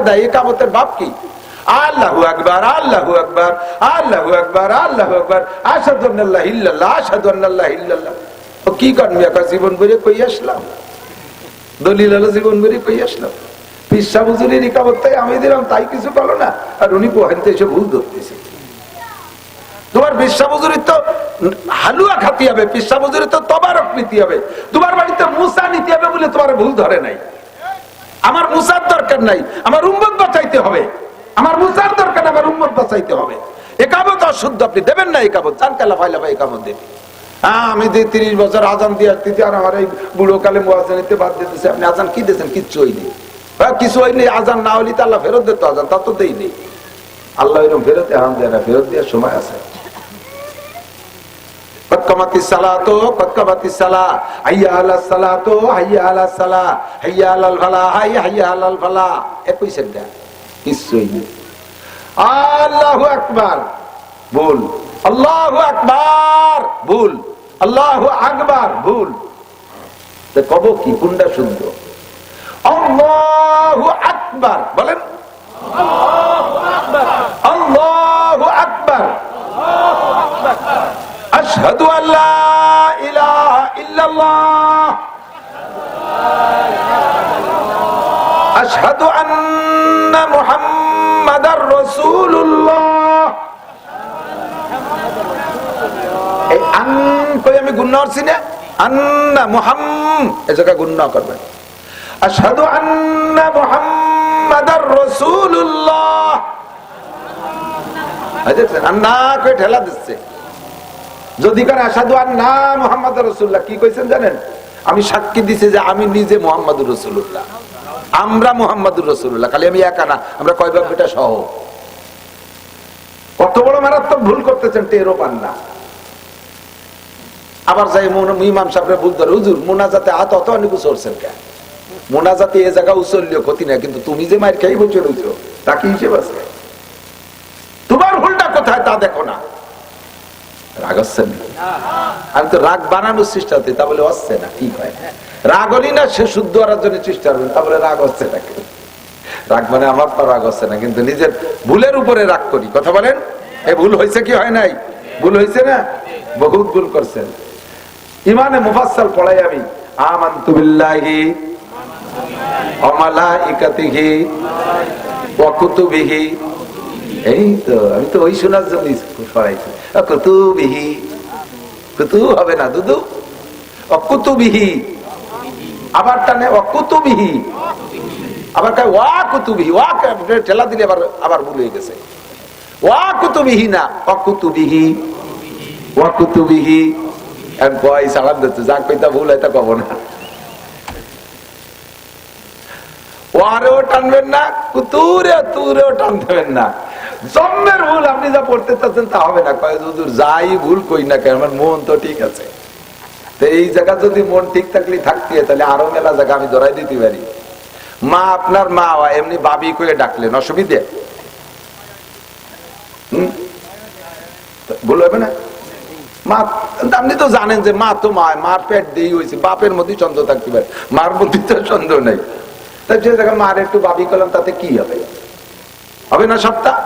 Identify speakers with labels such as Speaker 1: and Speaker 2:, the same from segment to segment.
Speaker 1: দেয় ইকামতের বাপ কি? আল্লাহু আকবার, আল্লাহু আকবার, আল্লাহু আকবার, আল্লাহু আকবার, আশহাদু আল্লা ইলাহা ইল্লাল্লাহ, আশহাদু আন্না লা ইলাহা ইল্লাল্লাহ। ও কি করবি? একা জীবন ভরে কই আসলাম, দলিল হলো জীবন ভরে কই আসলাম। পিসা হুজুরের ইকামতটাই আমি দিলাম, তাই কিছু বলো না, আর উনি কোহেনতে এসে ভুল ধরতেছে। তোমার পিসা হুজুরের তো হালুয়া খাতি হবে, পিসা হুজুরের তো তবারক নিতে হবে, তোমার বাড়িতে মুসা নিতে হবে বলে তোমার ভুল ধরে নাই। আমার মুসার দরকার নাই, আমার উম্মত বাঁচাইতে হবে। আমার মুসার দরকার, আমার উম্মত বাঁচাইতে হবে। একামত অশুদ্ধ, আপনি দেবেন না একামত, চান কালা ফাইলা ভাই একামত দেবেন। হ্যাঁ, আমি 30 বছর আজান দিয়ে আসতেছি, আর আমার এই বুড়ো কালে মুয়াজ্জিনিতে বাদ দিতেছে। আপনি আজান কি দিয়েছেন? কিচ্ছু হয়নি, কিছু হয়নি। আজান না হইলে তো আল্লাহ ফেরত দিত, আজান তা তো দেই নেই। আল্লাহ এরকম ফেরত এখন দেয় না, ফেরত দেওয়ার সময় আছে। কতকামাতিস সালাতু কতকামাতিস সালাহ, হাইয়া আলাস সালাতু হাইয়া আলাস সালাহ, হাইয়া আলাল ফালাহ হাইয়া আলাল ফালাহ। একই সেটা, কিছুই নেই। আল্লাহু আকবার, ভুল। আল্লাহু আকবার, ভুল। আল্লাহু আকবার, ভুল। তো কব কি, কোনটা শুদ্ধ? আল্লাহু আকবার বলেন, আল্লাহু আকবার, আল্লাহু আকবার, আল্লাহু আকবার। আশহাদু আল্লা ইলাহা ইল্লাল্লাহ, আশহাদু আন্না মুহাম্মাদার রাসূলুল্লাহ। এই আন কই আমি গুনাহ করছি না? আন্না মুহাম্মাদ এই জায়গা গুনাহ করবেন। আশহাদু আন্না মুহাম্মাদার রাসূলুল্লাহ। দেখছেন, আন্না কই ঠেলা দিচ্ছে। যদি কার আশহাদু আন্না মুহাম্মাদার রাসূলুল্লাহ, কি কইছেন জানেন? আমি সাক্ষী দিছি যে আমি নিজে মুহাম্মাদুর রাসূলুল্লাহ, আমরা মুহাম্মাদুর রাসূলুল্লাহ। খালি আমি একা না, আমরা কয় ভাগ বেটা সহ। কত বড় মারাত্মক ভুল করতেছেন, টেরও পান না। আবার যাই ইমাম সাহেবরা ভুল ধরে, হুজুর মোনাজাতে হাত অত অনেক উচলছেন কেন? মোনাজাতে এ জায়গা উচললেও ক্ষতি না, কিন্তু তুমি যে মায়ের খেয়ে বলছো রয়েছো, তা কি হিসেব আছে? তোমার ভুলটা কোথায় তা দেখো না। রাগ হচ্ছে না? আমি তো রাগ বানানোর চেষ্টা হচ্ছে, তা বলে হচ্ছে না। কি হয়, রাগ হলি না সে শুদ্ধ হওয়ার জন্য চেষ্টা করবেন, তা বলে রাগ হচ্ছে না। রাগ মানে আমার তো রাগ হচ্ছে না, কিন্তু নিজের ভুলের উপরে রাগ করি। কথা বলেন, এ ভুল হয়েছে কি হয় নাই? ভুল হয়েছে না? বহুত ভুল করছেন। ইমানে মুফাসসাল পড়াই আমি, আমানতু বিল্লাহি ওয়া মালাইকাতিহি ওয়া কুতুবিহি। এই তো আমি তো ওই শোনার জন্য পড়াইছি। কুতুবিহি, কুতু হবে না দুদু, কুতুবিহি। আবার টানে কুতুবিহি, আবার কয় ওয়া কুতুবিহি। ওয়া ঠেলা দিলে আবার ভুল হয়ে গেছে। ওয়া কুতুবিহি না, অকুতুবিহি, ওয়া কুতুবিহি। এখন কয় সালাম দিচ্ছে, যা কইতা ভুল হয় তা কব না। ওয়ারেও টানবেন না, কুতুরে তুরেও টান দেবেন না। জন্মের ভুল আপনি যা পড়তে চাচ্ছেন তা হবে না। কয় হুজুর যাই ভুল কই না কেন, আমার মন তো ঠিক আছে। তো এই জায়গা যদি মন ঠিক থাকলে থাকতে, তাহলে আরো মেলা জায়গা আমি ধরাই দিতে পারি। মা আপনার মা এমনি বাবি করে ডাকলেন, অসুবিধে? ভুল হবে না? মা আপনি তো জানেন যে মা তো মার পেট দিয়ে হয়েছে, বাপের মধ্যে চন্দ্র থাকতে পারে, মার মধ্যে তো চন্দ্র নেই। তাই যে জায়গায় মার একটু বাবি করলাম, তাতে কি হবে? হবে না সপ্তাহ?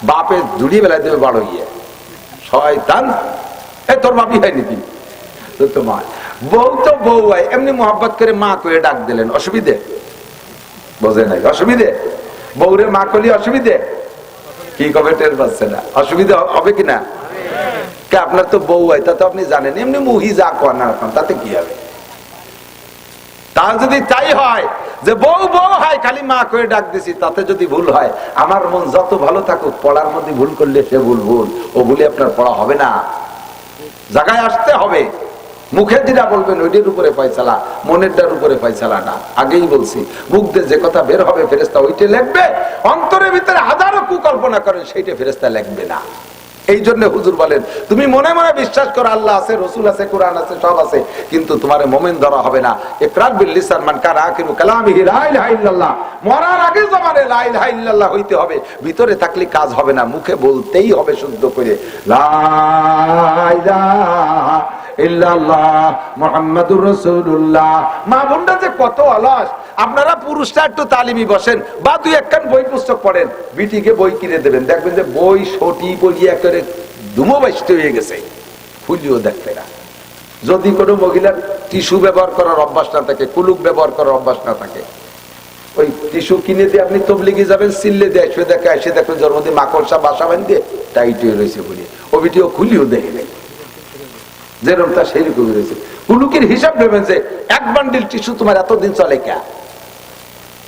Speaker 1: বাপে জুড়িয়ে বেলায় দেবে বড় ইয়ে শয়তান। এই তোর বাপি হয় নাকি? তো মা বউ তো বউ হয়, এমনি মোহাব্বত করে মা করে ডাক দিলেন, অসুবিধে? বোঝে নাই অসুবিধে? বউরে মা করলে অসুবিধে? কি কবে টের পাচ্ছে না? অসুবিধা হবে কিনা? কে আপনার তো বউ হয়, তা তো আপনি জানেন। এমনি মুহি যা কর না তাতে কি হবে? তার যদি তাই হয় যে বউ বউ হয়, খালি মা করে ডাক দিছি, তাতে যদি ভুল হয়, আমার মন যত ভালো থাকুক, পড়ার মধ্যে ভুল করলে সে ভুল ভুল, ও ভুলে আপনার পড়া হবে না। জায়গায় আসতে হবে। মুখে যেটা বলবেন ওইটার উপরে ফয়সালা, মনেরটার উপরে ফয়সালা না। আগেই বলছি, মুখ দিয়ে যে কথা বের হবে ফেরেশতা ওইটা লিখবে, অন্তরের ভিতরে হাজারো কুকল্পনা করেন সেইটা ফেরেশতা লিখবে না। এই জন্য হুজুর বলেন, তুমি মনে মনে বিশ্বাস করো আল্লাহ আছে, রসুল আছে, কোরআন আছে, সব আছে, কিন্তু তোমার মোমেন ধরা হবে না। ইকরার বিল লিসান মান কানা আখিরু কালামিহি লা ইলাহা ইল্লাল্লাহ। মরার আগে জবানে লা ইলাহা ইল্লাল্লাহ হইতে হবে, ভিতরে থাকলে কাজ হবে না, মুখে বলতেই হবে শুদ্ধ করে লা ইলাহা ইল্লাল্লাহ মুহাম্মাদুর রাসূলুল্লাহ। মা বোনরা যে কত অলস। আপনারা পুরুষরা একটু তালিমি বসেন বা দুই একখান বই পুস্তক পড়েন, বিটিকে বই কিনে দেবেন, দেখবেন যে বই সটি পড়িয়ে করে ধুমো বাইষ্ট হয়ে গেছে, ফুলিও দেখবে না। যদি কোনো মহিলার টিস্যু ব্যবহার করার অভ্যাস না থাকে, কুলুক ব্যবহার করার অভ্যাস না থাকে, ওই টিস্যু কিনে দিয়ে আপনি তবলিগে যাবেন, সিললে দিয়ে এসে দেখে এসে দেখবেন জন্মদিন মাকড়সা বাসা বাঁধিয়ে টাইট হয়ে রয়েছে বলে ও ভিডিও খুলিও দেখে নেই, যেরকম তা সেই রকমই রয়েছে। কুলুকের হিসাব নেবেন যে এক বান্ডিল টিস্যু তোমার এতদিন চলে কে।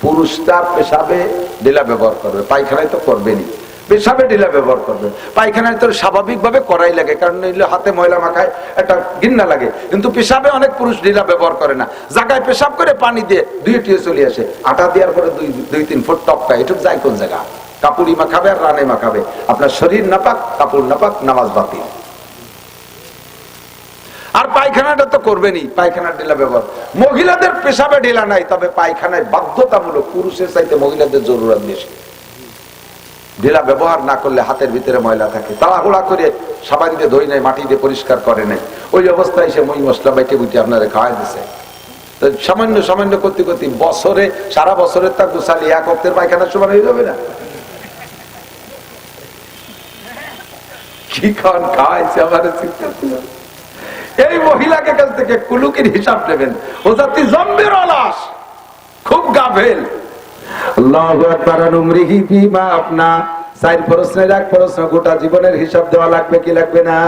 Speaker 1: পুরুষটা পেশাবে ঢিলা ব্যবহার করবে, পায়খানায় তো করবেনি, পেশাবে ঢিলা ব্যবহার করবে, পায়খানায় তো স্বাভাবিক ভাবে করাই লাগে, কারণ হাতে ময়লা মাখায় একটা ঘৃণা লাগে। কিন্তু পেশাবে অনেক পুরুষ ঢিলা ব্যবহার করে না, জায়গায় পেশাব করে পানি দিয়ে ধুয়ে টুয়ে চলে আসে, আটা দেওয়ার পরে 2-3 ফুট টপকা, এটুক যায় কোন জায়গা? কাপড়ি মাখাবে আর রানে মাখাবে, আপনার শরীর নাপাক, কাপড় নাপাক, নামাজ বাতিল। আর পায়খানাটা তো করবেনি, পায়খানার ঢিলা ব্যবহার। মহিলাদের পেশাবে ঢিলা নাই, তবে পায়খানায় বাধ্যতামূলক, পুরুষের চাইতে মহিলাদের জরুরত বেশি। ঢিলা ব্যবহার না করলে হাতের ভিতরে ময়লা থাকে, তাড়াহুড়া করে সাবান দিয়ে ধুই নাই, মাটি দিয়ে পরিষ্কার করে নাই, ওই অবস্থায় সে মই মশলা বাইটে বুটে আপনারা খাওয়াই দিছে। তো সামান্য সামান্য করতে করতে বছরে, সারা বছরের তা গুছালি এক হপ্তের পায়খানার সমান হয়ে যাবে না? কি খান খাওয়াইছে আমার চিন্তা। এই মহিলাকে কাছ থেকে কুলুকের হিসাব নেবেন, ও জাতি জম্বের অলস, খুব গাফেল। আল্লাহু আকবার। উমরিহি ফিমা আপনা, 4 প্রশ্নের 1 প্রশ্ন, গোটা জীবনের হিসাব দেওয়া লাগবে কি লাগবে না?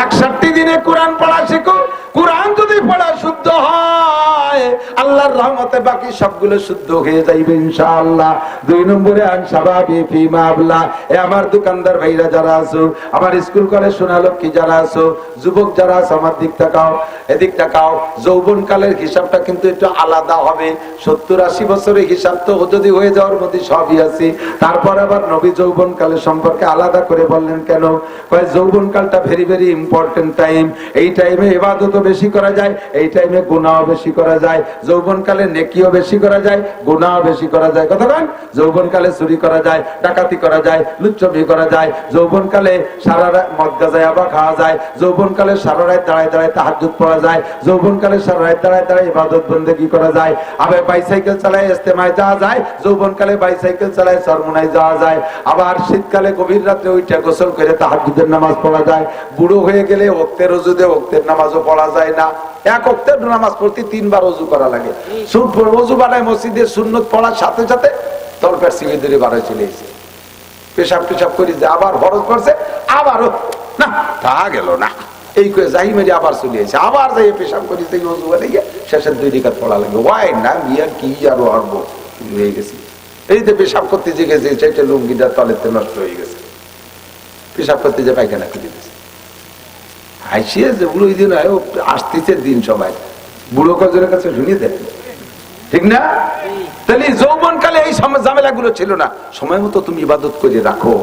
Speaker 1: 61 দিনে কোরআন পড়া শিখো। কোরআন যদি পড়া শুদ্ধ হয়, আল্লাহর রহমতে বাকি সবগুলো শুদ্ধ হয়ে যাইবে ইনশাআল্লাহ। 2 নম্বরে আন শাবাবি ফিমা আবলা। এ আমার দোকানদার ভাইরা যারা আছো, আমার স্কুল কলেজ সোনালক্ষ্মী যারা আছো, যুবক যারা আছো, আমার দিক তাকাও, এদিক তাকাও। যৌবন কালের হিসাবটা কিন্তু একটু আলাদা হবে। 70-80 বছরের হিসাব তো যদি হয়ে যাওয়ার মধ্যে সবই আছে। তারপর আবার নবী যৌবন কালের সম্পর্কে আলাদা করে বললেন কেন? কয় যৌবন কালটা ভেরি ভেরি ইম্পর্টেন্ট টাইম। এই টাইমে ইবাদত বেশি করা যায়, এই টাইমে গুনাহ বেশি করা যায়। যৌবন কালে নেকিও বেশি করা যায়, গুনাহ বেশি করা যায়। কথা বলেন? যৌবন কালে চুরি করা যায়, ডাকাতি করা যায়, লুচ্ছবি করা যায়। যৌবন কালে সারা রাত মদ গাঁজা ইয়াবা খাওয়া যায়। যৌবন কালে সারা রাত দাঁড়ায় দাঁড়ায় তাহাজ্জুদ পড়া যায়। যৌবন কালে সারা রাত দাঁড়ায় দাঁড়ায় ইবাদত বন্দেগী করা যায়। আবার বাইসাইকেল চালায় ইস্তেমায় যাওয়া যায়। যৌবন কালে বাইসাইকেল চালায় চরমোনায় যাওয়া যায়। আবার শীতকালে গভীর রাতে ওইটা গোসল করে তাহাজ্জুদের নামাজ পড়া যায়। বুড়ো হয়ে গেলে ওক্তের ওযুতে ওক্তের নামাজও পড়া যায় না। এক ওক্তের নামাজ পড়তে 3 বার ওযু করা লাগে। ওযু বানায় মসজিদে সুন্নত পড়ার সাথে সাথে তলপেট সিঁড়ি ধরে বাড়ায় চলে এসে পেশাব টেশাব করি যে আবার ফরজ পড়ছে, আবারও না তা গেল না, এই করে যাই মেরে আবার চলে এসে আবার যাই পেশাব করি, ওযু বানাই শেষের 2 রাকাত পড়া লাগে। ওয়াই না বিয়ার কি আরো হারবো হয়ে গেছি। এই যে পেশাব করতে যে গেছে সেটা লুঙ্গিটা তলেতে নষ্ট হয়ে গেছে, পেশাব করতে যে পায়খানা করে দিয়েছে। হাসিয়ে যে বুড়ো দিন আসতেছে দিন, সবাই বুড়ো কজনের কাছে শুনিয়ে দেন, ঠিক না? তাহলে যৌবন কালে এই ঝামেলা গুলো ছিল না। সময় মতো তুমি ইবাদত করে রাখো,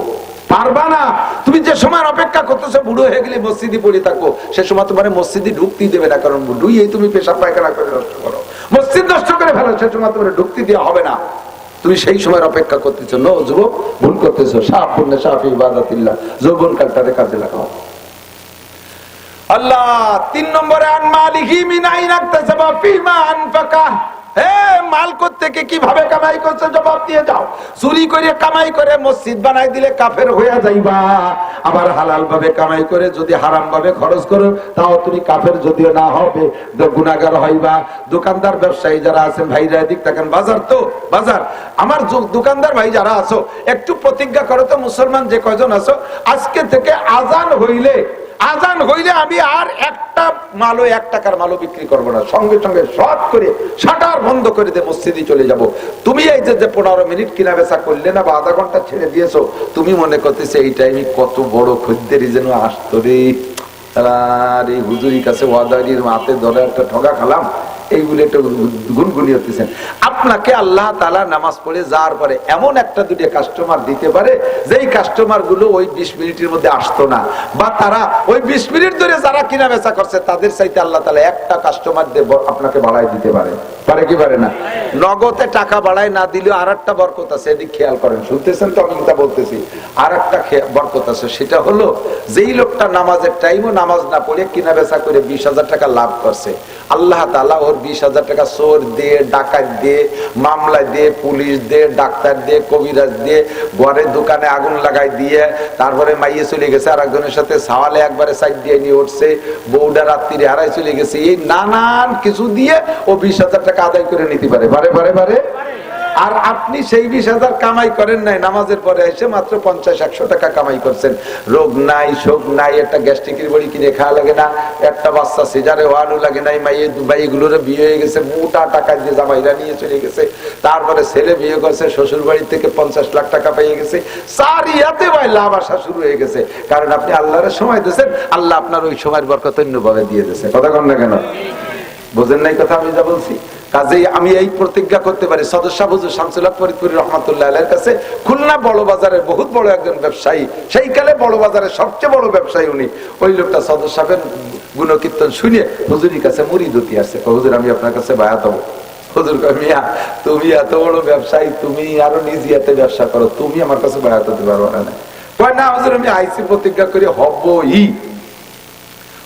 Speaker 1: পারবা না। তুমি যে সময় অপেক্ষা করতেছো বুড়ো হয়ে গেলে মসজিদে পড়ে থাকো, সে সময় তোমার মসজিদে ঢুকতেই দেবে না, কারণ বুড়োই তুমি পেশাব পায়খানা করে নষ্ট করো, মসজিদ নষ্ট করে ফেলো, সে সময় তোমার ঢুকতে দেওয়া হবে না। তুমি সেই সময় অপেক্ষা করতেছো। নো যুবক, ভুল করতেছো। সাফুন্নে সাফি ইবাদাতিল্লাহ, যৌবন কালটারে কাজে লাগাও। আল্লাহ 3 নম্বরে আন মালিহি মিন আইনা ইকতাসাবা ফিমা আনফাকা। মাল থেকে কিভাবে কামাই করছে জবাব দিয়ে যাও। চুরি করে কামাই করে মসজিদ বানাই দিলে কাফের হয়ে যাইবা। আবার হালাল ভাবে কামাই করে যদি হারাম ভাবে খরচ করো, তাও তুমি কাফের যদিও না হবে গুনাহগার হইবা। দোকানদার ব্যবসায়ী যারা আছেন ভাইরা, এদিক থাকেন, বাজার তো বাজার, আমার দোকানদার ভাই যারা আছো, একটু প্রতিজ্ঞা করো তো, মুসলমান যে কয়জন আছো, আজকে থেকে আজান হইলে আমি আর একটা মালও 1 টাকার মালও বিক্রি করবো না। সঙ্গে সঙ্গে সব করে শাটার বন্ধ করে দিয়ে মসজিদে চলে যাব। তুমি এই যে 15 মিনিট কিনা বেচা করলে না, বা আধা ঘন্টা ছেড়ে দিয়েছো, তুমি মনে করতেছে এই টাইমে কত বড় খদ্দেরই যেন আসতো রে, আর এই হুজুরির কাছে ওয়াদারির হাতে ধরে একটা ঠগা খালাম, এইগুলো একটু গুনগুনি হতেছেন। আপনাকে আল্লাহ তাআলা নামাজ পড়ে যাওয়ার পরে এমন একটা দুটো কাস্টমার দিতে পারে যেই কাস্টমার গুলো ওই 20 মিনিটের মধ্যে আসতো না, বা তারা ওই 20 মিনিট ধরে যারা কিনা বেচা করছে তাদের চাইতে আল্লাহ তাআলা একটা কাস্টমার দিয়ে আপনাকে বাড়াই দিতে পারে। পারে কি পারে না? নগদে টাকা বাড়ায় না দিলেও আর একটা বরকত আছে, এদিক খেয়াল করেন, শুনতেছেন তো আমি তা বলতেছি। আর একটা বরকত আছে, সেটা হলো যেই লোকটা নামাজের টাইমও নামাজ না পড়ে কিনা বেচা করে 20,000 টাকা লাভ করছে, আল্লাহ তাআলা ওর 20,000 টাকা চোর দিয়ে, ডাকাত দিয়ে, মামলা দিয়ে, পুলিশ দিয়ে, ডাক্তার দিয়ে, কবিরাজ দিয়ে, ঘরের দোকানে আগুন লাগাই দিয়ে, তারপরে মাইয়ে চলে গেছে আর একজনের সাথে সাওয়ালে একবারে সাইড দিয়ে নিয়ে উঠছে, বউডা রাত্রি হারাই চলে গেছে, এই নানান কিছু দিয়ে ও 20,000 টাকা আদায় করে নিতে পারে। পারে পারে পারে। আর আপনি সেই 20,000 কামাই করেন নাই, নামাজের পরে এসে মাত্র 50-100 টাকা কামাই করছেন। রোগ নাই, শোক নাই, একটা গ্যাস্ট্রিকের বড়ি কিনে খাওয়া লাগে না, একটা বাচ্চা সিজারে ওয়ানও লাগে নাই, মাইগুলোর বিয়ে হয়ে গেছে, মোটা টাকা দিয়ে জামাইরা নিয়ে চলে গেছে, তারপরে ছেলে বিয়ে করছে, শ্বশুর বাড়ি থেকে 50 লাখ টাকা পেয়ে গেছে, সারিয়াতে ভাই লাভ আসা শুরু হয়ে গেছে। কারণ আপনি আল্লাহর সময় দিয়েছেন, আল্লাহ আপনার ওই সময়ের বরকত অন্যভাবে দিয়ে দিয়েছে। কথা কন না কেন? বোঝেন নাই কথা আমি যা বলছি? কাজেই আমি এই প্রতিজ্ঞা করতে পারি, সদস্য হুজুর শামসুল হক ফরিদপুরি রহমাতুল্লাহ আলাইহির কাছে খুলনা বড় বাজারের বহুত বড় একজন ব্যবসায়ী, সেই কালে বড় বাজারের সবচেয়ে বড় ব্যবসায়ী উনি। ওই লোকটা সদস্য সাহেবের গুণকীর্তন শুনে হুজুরের কাছে মুরিদ হতে আসছে, হুজুর আমি আপনার কাছে বায়াত হবো। হুজুর কয়, মিয়া তুমি এত বড় ব্যবসায়ী, তুমি আরো নিজে এত ব্যবসা করো, তুমি আমার কাছে বায়াত হতে পারবো না? কয় না হুজুর, আমি আইসি প্রতিজ্ঞা করি হবই।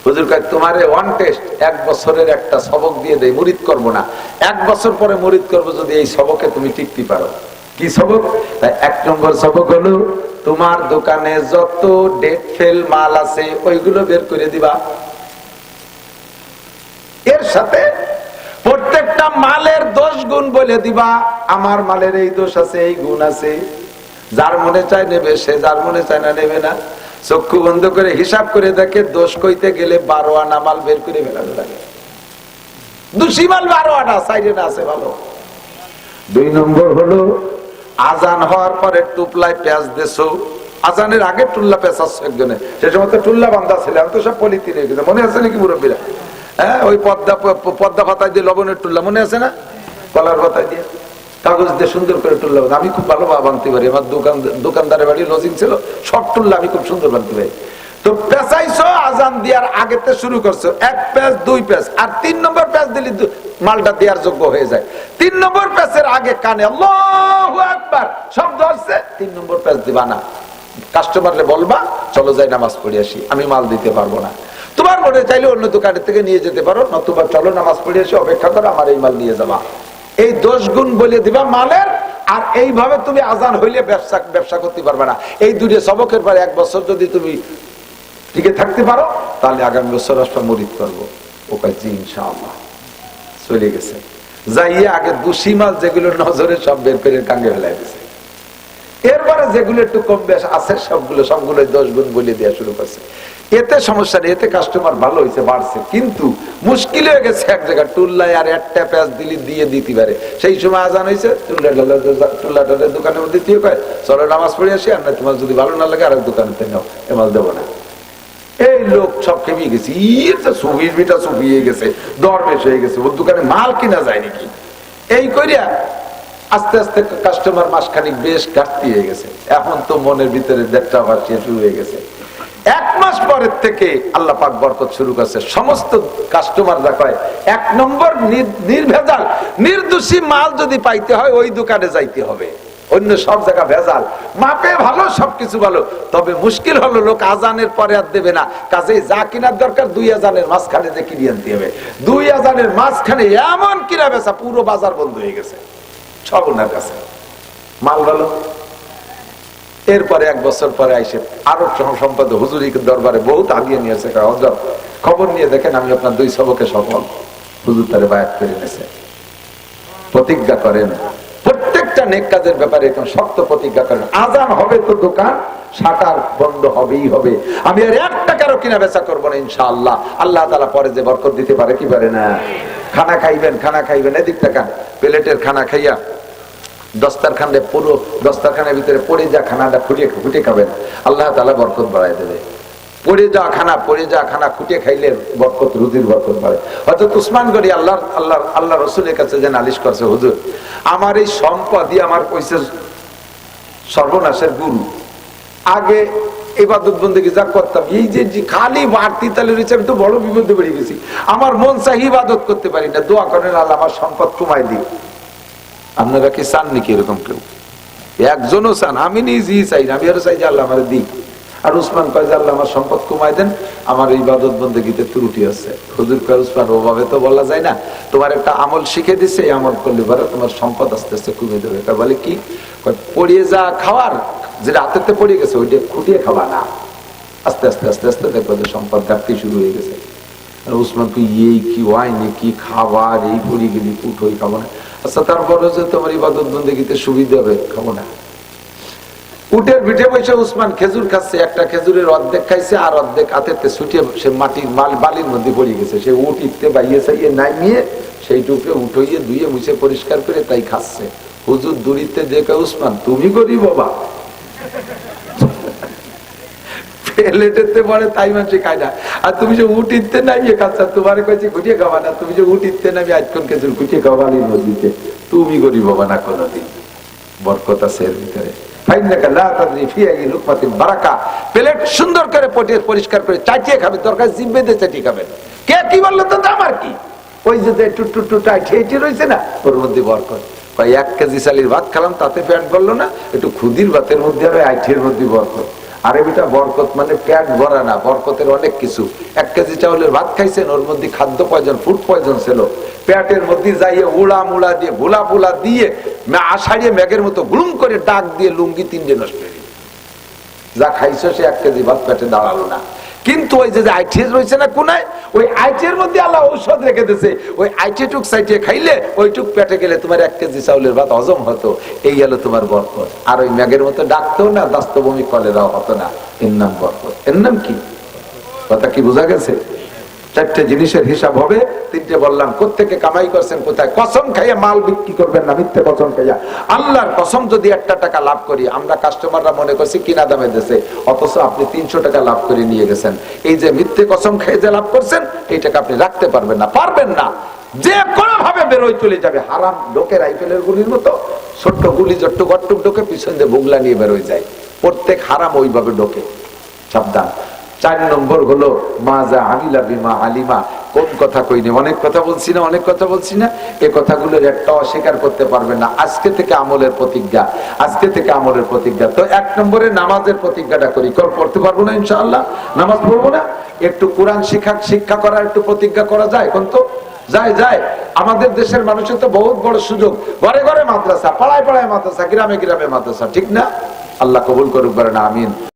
Speaker 1: হুজুর কয়, তোমারে ওয়ান টেস্ট, 1 বছরের একটা সবক দিয়ে দেই, মুরিদ করবো না, 1 বছর পরে মুরিদ করবো যদি এই সবকে তুমি টিকতে পারো। কি সবক? 1 নম্বর সবক হলো তোমার দোকানে যত ডেট ফেল মাল আছে ওইগুলো বের করে দিবা। এর সাথে প্রত্যেকটা মালের দোষ গুণ বলে দিবা, আমার মালের এই দোষ আছে, এই গুণ আছে। যার মনে চায় নেবে সে, যার মনে চায় না নেবে না। চক্ষু বন্ধ করে হিসাব করে দেখে দোষ কইতে গেলে 12 আনা মাল বের করে ফেলানো লাগে। দোষী মাল 12 আনা, সাইডে না আছে ভালো। 2 নম্বর হলো আজান হওয়ার পরে টুপলায় পেঁয়াজ দেছো, আজানের আগে টুল্লা পেঁচাচ্ছ একজনে, সে সময় তো টুল্লা বান্ধা ছিল, আমি তো সব পলিথিন হয়ে গেছে, মনে আছে নাকি মুরব্বীরা? হ্যাঁ, ওই পদ্মা পাতায় দিয়ে লবণের টুল্লা, মনে আছে না? কলার পাতায় দিয়ে কাগজ দিয়ে সুন্দর করে টুল্লা, আমি খুব ভালো বানতে পারি, আমার দোকানদারের বাড়ি লজিং ছিল, সব টুল্লা আমি খুব সুন্দর বানতে পারি। তো পেঁচাইছো, আজান দেওয়ার আগেতে শুরু করছো, 1 প্যাঁচ 2 প্যাঁচ, আর 3 নম্বর প্যাঁচ দিলে মালটা দেওয়ার যোগ্য হয়ে যায়। 3 নম্বর প্যাঁচের আগে কানে আল্লাহু আকবার শব্দ আসছে, 3 নম্বর প্যাঁচ দিবা না। কাস্টমারকে বলবা, চলো যাই নামাজ পড়ে আসি, আমি মাল দিতে পারবো না। তোমার মনে চাইলে অন্য দোকানের থেকে নিয়ে যেতে পারো, নতুবা চলো নামাজ পড়ে এসে অপেক্ষা করো, আমার এই মাল নিয়ে যাবা। এই 10 গুণ বলে দিবা মালের। আর এইভাবে তুমি আজান হইলে ব্যবসা করতে পারবে না। এই 2 সবকের পরে 1 বছর যদি তুমি টিকে থাকতে পারো, তাহলে আগামী বছর আসলে মুরিদ করবো। ও কয় জি ইনশাআল্লাহ। চলে গেছে, যাইয়ে আগে দোষী মাল যেগুলো নজরে সব বের করে কাঙ্গে ফেলাই দিছে। এরপরে যেগুলো একটু কম বেশ আছে সবগুলো 10 গুণ বলে দেওয়া শুরু করছে। এতে সমস্যা নেই, এতে কাস্টমার ভালো হয়েছে, বাড়ছে। কিন্তু মুশকিল হয়ে গেছে এক জায়গায়, টুল্লায় আর একটা পেঁয়াজ দিয়ে দিতে পারে। সেই সময় আজান হয়েছে, টুল্লাটালের দোকানের মধ্যে দিয়ে কয় চলো নামাজ পড়ে আসি, আর না তোমার যদি ভালো না লাগে আর দোকানে নাও, এ মাল দেবো না। এই লোক সব খেপে গেছে, সুবিটা চুপিয়ে গেছে, দরবেশ হয়ে গেছে, ওর দোকানে মাল কিনা যায় নাকি। এই করিয়া আস্তে আস্তে কাস্টমার মাসখানিক বেশ ঘাটতি হয়ে গেছে। এখন তো মনের ভিতরে দেড়টা ভাসিয়ে শুরু হয়ে গেছে। 1 মাস পরের থেকে আল্লাহ পাক বরকত শুরু করছে। সমস্ত কাস্টমাররা কয় 1 নম্বর নির্ভেজাল নির্দোষী মাল যদি পাইতে হয় ওই দোকানে যাইতে হবে, অন্য সব জায়গা ভেজাল। মাপে ভালো, সবকিছু ভালো, তবে মুশকিল হলো লোক আজানের পরে আর দেবে না। কাজে যা কিনার দরকার 2 আজানের মাঝখানে যে কিনে আনতে হবে। 2 আজানের মাঝখানে এমন কিনা বেচা, পুরো বাজার বন্ধ হয়ে গেছে সব ওনার কাছে, মাল ভালো। এরপরে 1 বছর পরে আইসে আরো সম্পাদক হুজুরি দরবারে বহুত আগিয়ে নিয়েছে, খবর নিয়ে দেখেন আমি আপনার 2 সবকে সফল। হুজুর তারে বায়াত করে নিয়েছে। প্রতিজ্ঞা করেন, প্রত্যেকটা নেক কাজের ব্যাপারে একদম শক্ত প্রতিজ্ঞা করেন। আজান হবে তো দোকান শাটার বন্ধ হবেই হবে, আমি আর 1 টাকারও কিনা বেচা করবো না ইনশাআল্লাহ। আল্লাহ তাআলা পরে যে বরকত দিতে পারে, কি পারে না। খানা খাইবেন, এদিক টাকা প্লেটের খানা খাইয়া দস্তারখানে, পুরো দস্তারখানের ভিতরে পড়ে যা খানাটা ফুটে খাবেন, আল্লাহ তাআলা বরকত বাড়ায় দেবে। পড়ে যা খানা খুঁটে খাইলে বরকত, রুজির বরকত বাড়ে। হযরত উসমান গনি আল্লাহ রাসূলের কাছে যে নালিশ করছে, হুজুর আমার এই সম্পদই আমার কইছে সর্বনাশের গুরু। আগে ইবাদত বন্দেগী যা করতাম, এই যে খালি বাড়তি তালে রয়েছে, আমি তো বড় বিপদে পড়ে গেছি। আমার মন চাই ইবাদত করতে পারি না, দোয়া করেন আল্লাহ আমার সম্পদ কমাই দিই। আপনারা কি চান নাকি এরকম? কেউ একজনও চান? আমি নিজেই চাই না, আমি আরো চাই যে আল্লাহ আমার দিই। আর উসমান কয় যে আল্লাহ আমার সম্পদ কমাই দেন, আমার ইবাদত বন্দেগীতে ত্রুটি আছে। হুজুর কয় উসমান ওভাবে তো বলা যায় না, তোমার একটা আমল শিখে দিছে, এই আমল করলে পরে তোমার সম্পদ আস্তে আস্তে কমে দেবে। তা বলে কি? পড়িয়ে যা খাওয়ার, যেটা হাতেতে পড়ে গেছে ওইটা খুঁটিয়ে খাওয়া না, আস্তে আস্তে আস্তে আস্তে দেখো যে সম্পদ ঘাটতি শুরু হয়ে গেছে। উসমান কি এই কি ওয়াইনে কি খাবার, এই পড়ে গেলি উঠোই খাবো না। আচ্ছা তারপরে যে তোমার ইবাদত বন্দেগীতে সুবিধা হবে, খাবো না। উটের পিঠে বসে উসমান খেজুর খাচ্ছে, একটা খেজুরের অর্ধেক খাইছে আর অর্ধেক হাতেতে ছুটিয়ে সে মাটির বালির মধ্যে পড়ে গেছে। সে উঠ ইটতে বাইয়ে চাইয়ে নামিয়ে সেইটুকে উঠইয়ে ধুয়ে মুছে পরিষ্কার করে তাই খাচ্ছে। হুজুর দূরিতে দেখে উসমান তুমি গরিব বাবা, প্লেটেতে পড়ে তাই মানুষ খায় না, আর তুমি যে উঠ ইটতে নামিয়ে খাচ্ছ, তোমার কাছে খুঁটিয়ে খাবা না, তুমি যে উঠ ইটতে নামিয়ে আজক্ষণ খেজুর খুঁটিয়ে খাওয়া বালির মধ্যে, তুমি গরিব বাবা না কোনোদিন। বরকত আছে এর ভিতরে। প্লেট সুন্দর করে পরিষ্কার করে চাটিয়ে খাবে, দরকার জিম্বে দিয়ে চাটিয়ে খাবেন। কে কি বললো তো আমার কি? ওই যে টুটু টাইটি রয়েছে না, ওর মধ্যে বরকত। 1 কেজি চালের ভাত খেলাম, তাতে পেট ভরলো না, একটু খুদির ভাতের মধ্যে আর আইটির মধ্যে বরকত। আরে বেটা বরকত মানে পেট ভরা না, বরকতের অনেক কিছু। 1 কেজি চাউলের ভাত খাইছেন, ওর মধ্যে খাদ্য পয়জন, ফুড পয়জন ছিল, পেটের মধ্যে যাইয়ে উড়া মুড়া দিয়ে ভোলা ফুলা দিয়ে আষাঢ়িয়ে মেঘের মতো গুলুম করে ডাক দিয়ে লুঙ্গি 3 নষ্ট হয়ে যা খাইছো সে 1 কেজি ভাত পেটে দাঁড়ালো না। কিন্তু ওই যে আইটিএস রয়েছে না কোনায়, ওই আইটির মধ্যে আল্লাহ ঔষধ রেখে দিয়েছে। ওই আইটিটুক সাইটিয়ে খাইলে ওইটুক পেটে গেলে তোমার 1 কেজি চাউলের ভাত হজম হতো। এই গেল তোমার বরকত। আর ওই মেঘের মতো ডাকতেও না, দাস্তবমি কলেরাও হতো না। এর নাম বরকত। এর নাম কি? কথা কি বোঝা গেছে? 4টে জিনিসের হিসাব হবে। 3টে বললাম, কোত্থেকে কামাই করছেন, কোথায়। কসম খাইয়া মাল বিক্রি করবেন না, মিথ্যে কসম খাইয়া। আল্লাহর কসম যদি 1টা টাকা লাভ করি, আমরা কাস্টমাররা মনে করছি কিনা দামে দিয়েছে, অথচ আপনি 300 টাকা লাভ করে নিয়ে গেছেন। এই যে মিথ্যে কসম খেয়ে যে লাভ করছেন, এই টাকা আপনি রাখতে পারবেন না, পারবেন না। যে কোনো ভাবে বেরোয় চলে যাবে। হারাম ঢোকে রাইফেলের গুলির মতো, ছোট্ট গুলি জট্টু গট্টুক ঢোকে, পিছন দিয়ে বুগলা নিয়ে বেরোয় যায়। প্রত্যেক হারাম ওইভাবে ঢোকে, সাবধান। 4 নম্বর হলো মাজা আমিলা বিমা আলিমা। কোন কথা কইনি, অনেক কথা বলছি না, এই কথাগুলোর একটা অস্বীকার করতে পারবেন না। আজকে থেকে আমলের প্রতিজ্ঞা, তো 1 নম্বরে নামাজের প্রতিজ্ঞাটা করি। পড়তে পারবো না ইনশাআল্লাহ, নামাজ পড়বো না, একটু কোরআন শিক্ষা করার একটু প্রতিজ্ঞা করা যায়? কোন তো যায়। আমাদের দেশের মানুষের তো বহুত বড় সুযোগ, ঘরে ঘরে মাদ্রাসা, পাড়ায় পাড়ায় মাদ্রাসা, গ্রামে গ্রামে মাদ্রাসা, ঠিক না? আল্লাহ কবুল করুক, বলেন আমিন।